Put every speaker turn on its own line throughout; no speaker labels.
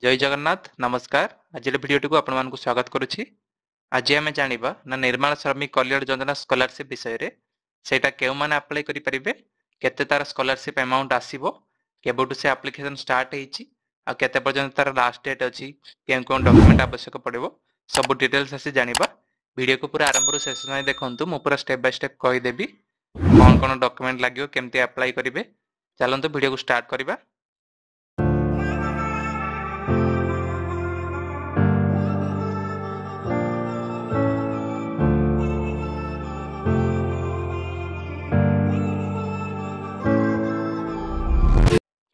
जय जगन्नाथ नमस्कार। आज भिडियोटी को आपण मानक स्वागत करुछि। आज आम जानिबा ना निर्माण श्रमिक कल्याण योजना स्कॉलरशिप विषय रे सेटा केउ माने अप्लाई करि परिबे, केते तार स्कॉलरशिप अमाउंट आसीबो, केबोटु से एप्लीकेशन स्टार्ट हेछि आ केते पर्यंत तार लास्ट डेट अछि, केन कोन डॉक्यूमेंट आवश्यक पड़िबो सब डिटेल्स आसी जानिबा। वीडियो को पूरा आरंभ रु शेष जाय देखंतु। मु पूरा स्टेप बाय स्टेप कहि देबी कोन कोन डॉक्यूमेंट लागियो, केमते अप्लाई करिवे। चलंतु वीडियो को स्टार्ट करिबा।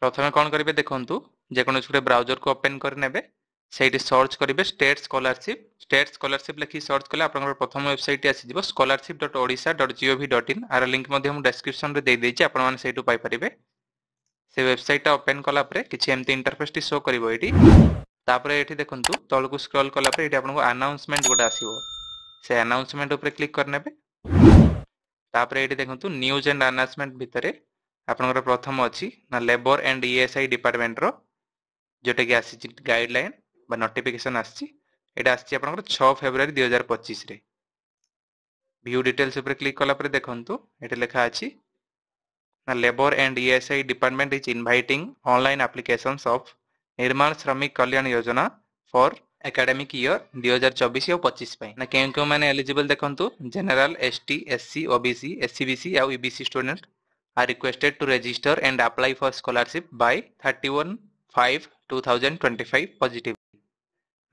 प्रथमे कौन करेंगे देखंतु, जेकोसी गोटे ब्राउजर को ओपन कर नेबे, सेठी सर्च करेंगे स्टेट स्कॉलरशिप लिखि सर्च कले आपन प्रथम वेबसाइट आसी जिवो scholarship.odisha.gov.in। आर लिंक मध्ये हम डिस्क्रिप्शन रे दे देछि, आपन माने सेठु पाई परिबे। से वेबसाइट टा ओपन कला परे किछि एमती इंटरफेस टी शो करिवो। एठी तापरे एठी देखंतु तळकु स्क्रॉल कला परे एठी आपन को अनाउंसमेंट गोटे आसीबो। से अनाउंसमेंट ऊपर क्लिक कर नेबे। तापरे एठी देखंतु न्यूज एंड अनाउंसमेंट भितरे आपनकर प्रथम अछि ना लेबर एंड ईएसआई डिपार्टमेंट रो जोटे कि आसी गाइडलाइन बा नोटिफिकेशन आसी। एटा आसी आपनकर 6 फरवरी 2025 रे। व्यू डिटेल्स ऊपर क्लिक कला पर देखंतु एटे लिखा अछि ना labour and ESI department is inviting online applications of निर्माण श्रमिक Kalyan Yojana for academic year 2024 और 25 पई ना केउ माने एलिजिबल देखंतु। General, ST, SC, OBC, SCBC आ EBC student are requested to register and apply for scholarship by 31/5/2025 positive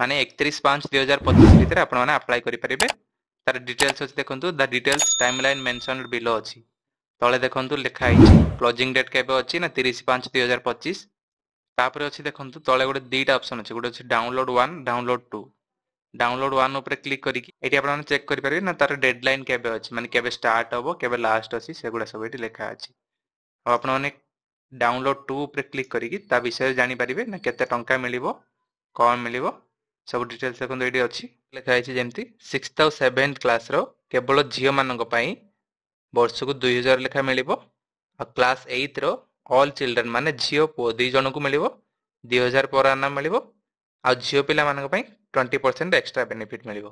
माने 31/5/2025 भीतर आपण माने अप्लाई करि परिबे। तार डिटेल्स अछि देखंतु। The details timeline mentioned below अछि। तळे देखंतु लिखा आइछि क्लोजिंग डेट केबे अछि ना 30/5/2025। तापर अछि देखंतु तळे गोटे दीटा ऑप्शन अछि, गोटे अछि डाउनलोड 1 डाउनलोड 2। डाउनलोड 1 ऊपर क्लिक करिकि एठी आपण माने चेक करि परिबे ना तार डेडलाइन केबे अछि, माने केबे स्टार्ट हबो केबे लास्ट अछि, सेगुडा सब एठी लिखा अछि। आपण माने डाउनलोड 2 ऊपर क्लिक करिकि ता विषय जानि परिबे ना केते टंका मिलिबो, कोन मिलिबो, सब डिटेल्स देखंतु एठी अछि लिखा आइछि। जेमति 6th और 7th क्लास रो केवल झियो मानक पई वर्षको 2000 लेखा मिलिबो। आ क्लास 8 रो ऑल चिल्ड्रन माने झियो पो दी जन को मिलिबो 2000 पर annum मिलिबो। आ झियो पिला मानक पई 20% एक्स्ट्रा बेनिफिट मिलिबो।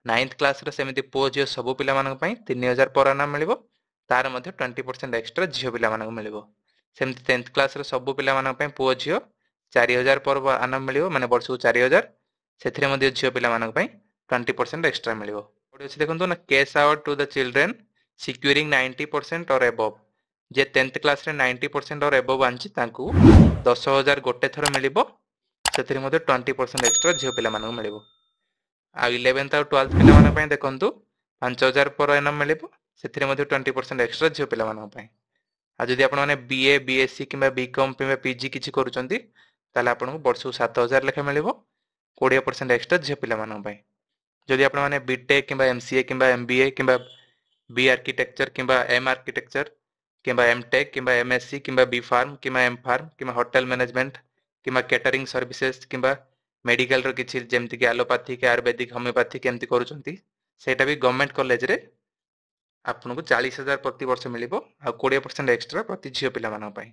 9th क्लास रो सेमिति पो झियो सब पिला मानक पई 3000 पर annum मिलिबो। तार मध्ये 20% एक्स्ट्रा झियो पिला मानक मिलिबो। सेमिति 10th क्लास रो सब पिला मानक पई पो झियो 4000 पर annum मिलिबो, माने वर्षको 4000। सेथिरे मध्ये झियो पिला मानक पई 20% एक्स्ट्रा मिलिबो। ओडी अछि देखंतु ना cash out to the children securing 90% और अबव। जे 10th क्लास रे 90% और अबव आंची तांकू 10000 गोटे थरो मिलिबो। सेथिरे मध्ये 20% एक्स्ट्रा झियो पिला मानक मिलिबो। आ 11th और 12th पिला मानक पई देखंतु 5000 पर annum मिलिबो। सेथिरे मध्ये 20% एक्स्ट्रा झियो पिला मानक पई। आ जदि आपण माने बीए, बीएससी किबा बीकॉम किबा पीजी किछि करूचंती ताले आपन को वर्षको 7000 लेखा मिलिबो, 20% एक्स्ट्रा झियो पिला मानक पई। जदि आपण माने बीटेक किबा एमसीए किबा एमबीए किबा बी आर्किटेक्चर किबा एम आर्किटेक्चर किबा एमटेक किबा एमएससी किबा बी फार्म किबा एम फार्म किबा होटल मैनेजमेंट किबा कैटरिंग सर्विसेज किबा मेडिकल रो किछि जेमति कि एलोपैथिक, आयुर्वेदिक, होम्योपैथिक एमति करूचंती, सेटा भी गवर्नमेंट कॉलेज रे आपन को 40000 प्रति वर्ष मिलिबो आ 20% एक्स्ट्रा प्रति झियो पिला मानक पई।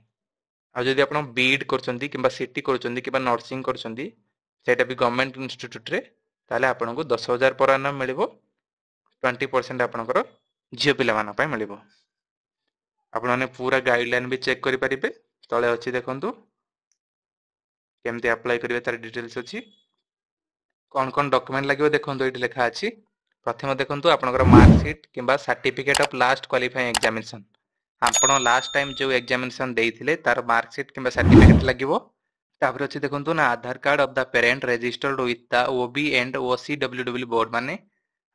आ जदि आपण बीड करचंती किबा सीटी करचंती किबा नर्सिंग करचंती, सेटा भी गवर्नमेंट इंस्टीट्यूट रे ताले आपण को 10000 पर annum मिलिबो। 20% आपनकर झियो पिला मानक पई मिलिबो। आपण माने पूरा गाइडलाइन भी चेक करि परिबे। तळे अछि देखंतु केमते अप्लाई करिवे तार डिटेल्स अछि। कोन कोन डॉक्यूमेंट लागिवो देखंतु एठी लिखा अछि। प्रथम देखंतु आपनकर मार्कशीट किबा certificate of last qualifying examination. आपण लास्ट टाइम जो एग्जामिनेशन देइथिले तार मार्कशीट किबा सर्टिफिकेट लागिवो। तापर अछि देखंतु ना Aadhaar card of the parent registered with the OB and OCWW board, माने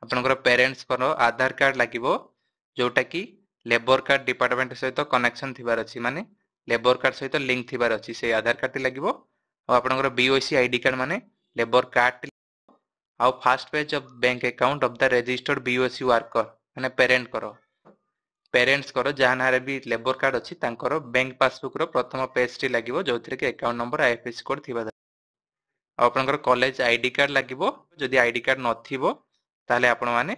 आपनकर पेरेंट्स करो आधार कार्ड लागिवो जोटा कि लेबर कार्ड डिपार्टमेंट सहित कनेक्शन थिबार अछि, माने लेबर कार्ड सहित लिंक थिबार अछि। से आधार कार्ड लागिवो आ आपनकर बीओसी आईडी कार्ड माने लेबर कार्ड आ first page of bank account of the registered BOC worker माने पेरेंट्स करो जहां नारे भी लेबर कार्ड अछि तांकर बैंक पासबुक रो प्रथम पेज टी लागिवो जोथिरे कि अकाउंट नंबर आईएफएससी कोड थिबा। आपनकर कॉलेज आईडी कार्ड लागिवो। जदि आईडी कार्ड नथिबो ताले आपण माने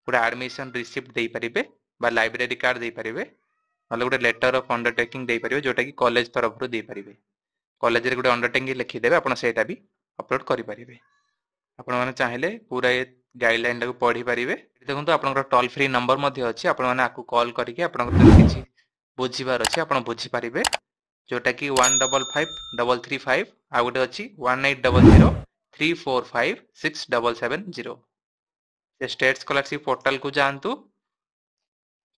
पूरा एडमिशन रिसिप्ट देई परिबे बा लाइब्रेरी कार्ड देई परिबे, मतलब गोटे लेटर ऑफ अंडरटेकिंग देई परिबे जोटा कि कॉलेज तरफ रु देई परिबे। कॉलेज रे गुटे अंडरटेकिंग लिखिदेवे आपण सेटा भी अपलोड करि परिबे। आपण माने चाहिले पूरा ये गाइडलाइन टाको पढ़ी परिबे। देखंतु आपनकर टोल फ्री नंबर मध्ये अछि, आपण माने आकु कॉल करिके आपनकर जदि किछि बुझिबार अछि आपण बुझि परिबे, जोटा कि 155335 आ गुटे अछि 180034567770। से स्टेट स्कॉलरशिप पोर्टल को जानतु,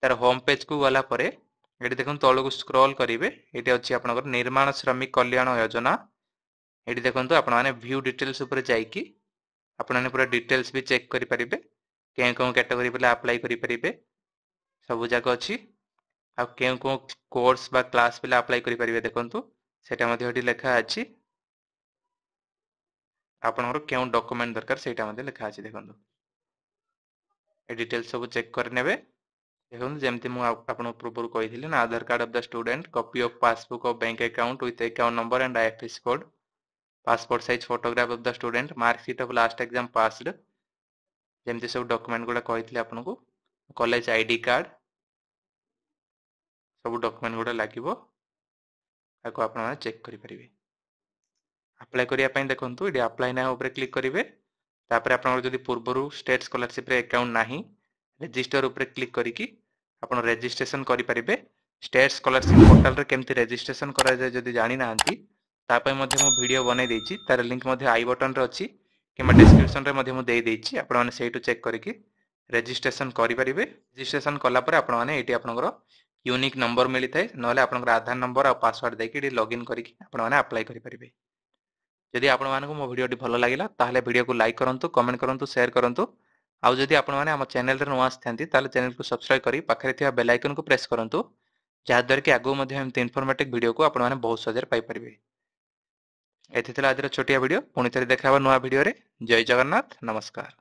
तार होम पेज को गला परे एटी देखन तळको स्क्रॉल करिवे, एटी अछि आपनकर निर्माण श्रमिक कल्याण योजना। एटी देखंतु आपण माने व्यू डिटेल्स ऊपर जाईकी आपण माने पूरा डिटेल्स भी चेक करि परिबे, कें कों कैटेगरी पे अप्लाई करि परिबे, सब जाक अछि। आ कें कों कोर्स बा क्लास पे अप्लाई करि परिबे देखंतु सेटा मध्ये एटी लेखा अछि। आपनकर कें डॉक्यूमेंट दरकार सेटा मध्ये लेखा अछि देखंतु। ए डिटेल्स सब चेक कर नेबे। देखो जमती मुझे पूर्व कही ना, Aadhaar card of the student, copy of passbook of bank account with account number and IFSC code, passport size photograph of the student, marksheet of last exam passed, जमती सब डॉक्यूमेंट गुड़ा कही आपको, कॉलेज आईडी कार्ड, सब document गुड़ा लगे आप check करेंगे। अप्लाई करने देखो ये अप्लाई नाउ ऊपर क्लिक करेंगे। तापर आप पूर्व स्टेट स्कॉलरशिप रे अकाउंट नाही, रजिस्टर ऊपर क्लिक करिकी आपण रजिस्ट्रेशन करि परिबे। स्टेट स्कॉलरशिप पोर्टल रे केमती रजिस्ट्रेशन करा जाय जदि जानि नाहंती, तापय मध्ये मो वीडियो बनै देछि, तार लिंक मध्ये आई बटन रे अछि किबा डिस्क्रिप्शन रे मध्ये मो देइ देछि। आपण माने सेटु चेक करिकी रजिस्ट्रेशन करि परिबे। रजिस्ट्रेशन कला परे आपण माने एटी आपनकर यूनिक नंबर मिली थाए, नले आपनकर आधार नंबर आ पासवर्ड देकी एटी लॉगिन करिकी आपण माने अप्लाई करि परिबे। जदि आपण मानकु मो वीडियो भल लागिला ताहले वीडियो को लाइक करंतु, कमेंट करंतु, शेयर करंतु। आउ जदि आपण माने हम चैनल रे नवा आस्थांती ताले चैनल को सब्सक्राइब करी पाखरे थिया बेल आइकन को प्रेस करंतु, जहा द्वारा कि आगो मध्ये एमते इन्फॉर्मेटिव वीडियो को आपण माने बहुत सहजरे पाई परिबे। एथितला आदिर छोटिया वीडियो, पुनी थरे देखा नवा वीडियो रे। जय जगन्नाथ, नमस्कार।